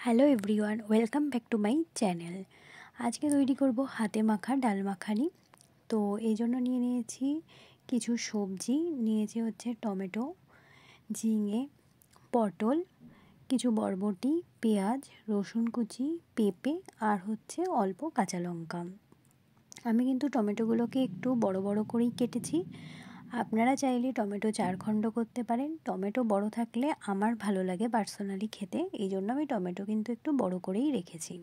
Hello everyone, welcome back to my channel. আজকে তৈরি করব হাতে মাখা ডাল মাখানি। তো এই জন্য নিয়ে নিয়েছি কিছু সবজি, নিয়েছি হচ্ছে টমেটো, ঝিঙে, পটল, কিছু বরবটি, পেঁয়াজ, রসুন কুচি, পেঁপে আর হচ্ছে অল্প কাঁচা লঙ্কা। আমি কিন্তু টমেটোগুলোকে একটু বড় বড় করেই কেটেছি। আপনারা চাইলে টমেটো 4 খণ্ড করতে পারেন। টমেটো বড় থাকলে আমার ভালো লাগে পার্সোনালি খেতে, এই জন্য আমি টমেটো কিন্তু একটু বড় করেই রেখেছি।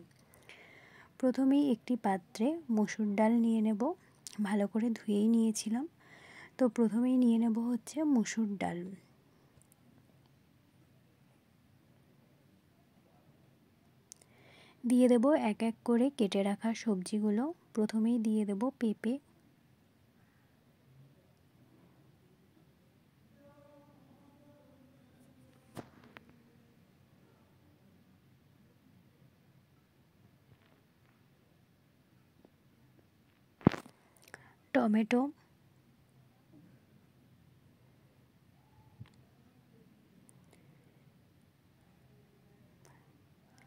প্রথমেই একটি পাত্রে মসুর ডাল নিয়ে নেব, ভালো করে ধুয়েই নিয়েছিলাম। তো প্রথমেই নিয়ে নেব হচ্ছে মসুর ডাল। দিয়ে দেব এক এক করে কেটে রাখা সবজিগুলো। প্রথমেই দিয়ে দেব পেঁপে, টমেটো,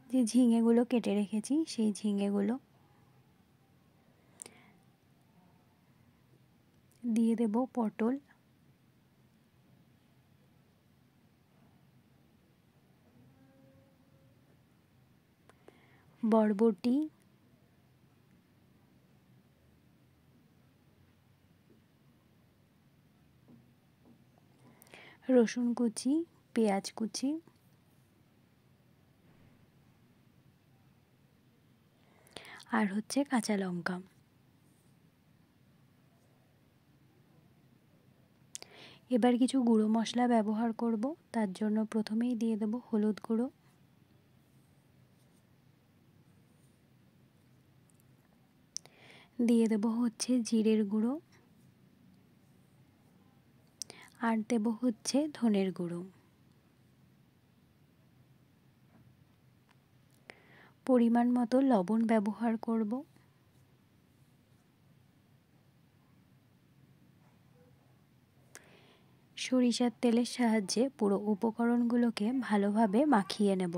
যে ঝিঙেগুলো কেটে রেখেছি সেই ঝিঙেগুলো দিয়ে দেব, পটল, বরবটি, রসুন কুচি, পেঁয়াজ কুচি আর হচ্ছে কাঁচা লঙ্কা। এবার কিছু গুঁড়ো মশলা ব্যবহার করব। তার জন্য প্রথমেই দিয়ে দেব হলুদ গুঁড়ো, দিয়ে দেব হচ্ছে জিরের গুঁড়ো আর দেব হচ্ছে ধনের গুঁড়ো। পরিমাণ মতো লবণ ব্যবহার করব। সরিষার তেলের সাহায্যে পুরো উপকরণগুলোকে ভালোভাবে মাখিয়ে নেব।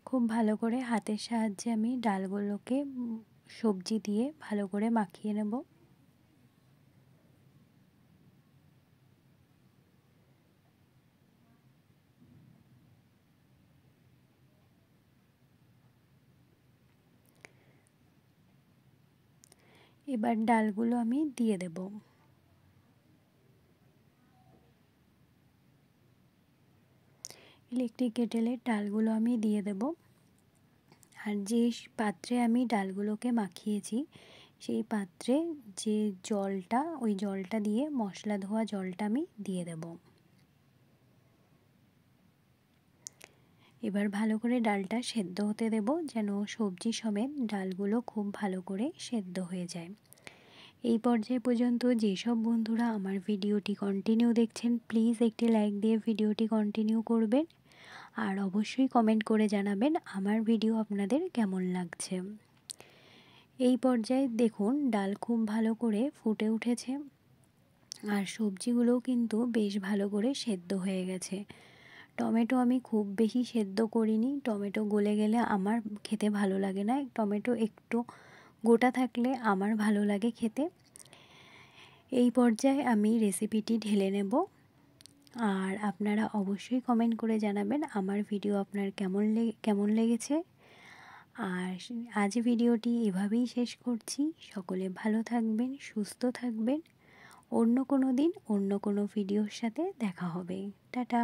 খুব ভালো করে হাতের সাহায্যে আমি ডালগুলোকে সবজি দিয়ে ভালো করে মাখিয়ে নেব। এবার ডালগুলো আমি দিয়ে দেব। ইলেকট্রিক কেটেলের ডালগুলো আমি দিয়ে দেব। আর যে পাত্রে আমি ডালগুলোকে মাখিয়েছি সেই পাত্রে যে জলটা, ওই জলটা দিয়ে মশলা ধোয়া জলটা আমি দিয়ে দেব। এবার ভালো করে ডালটা সেদ্ধ হতে দেব, যেন সবজি সমেত ডালগুলো খুব ভালো করে সেদ্ধ হয়ে যায়। এই পর্যায় পর্যন্ত যেসব বন্ধুরা আমার ভিডিওটি কন্টিনিউ দেখছেন, প্লিজ একটি লাইক দিয়ে ভিডিওটি কন্টিনিউ করবেন আর অবশ্যই কমেন্ট করে জানাবেন আমার ভিডিও আপনাদের কেমন লাগছে। এই পর্যায়ে দেখুন ডাল খুব ভালো করে ফুটে উঠেছে আর সবজিগুলোও কিন্তু বেশ ভালো করে সেদ্ধ হয়ে গেছে। টমেটো আমি খুব বেশি সেদ্ধ করিনি, টমেটো গলে গেলে আমার খেতে ভালো লাগে না। টমেটো একটু গোটা থাকলে আমার ভালো লাগে খেতে। এই পর্যায়ে আমি রেসিপিটি ঢেলে নেব আর আপনারা অবশ্যই কমেন্ট করে জানাবেন আমার ভিডিও আপনার কেমন লেগেছে। আর আজ ভিডিওটি এভাবেই শেষ করছি। সকলে ভালো থাকবেন, সুস্থ থাকবেন। অন্য কোনো দিন অন্য কোনো ভিডিওর সাথে দেখা হবে। টাটা।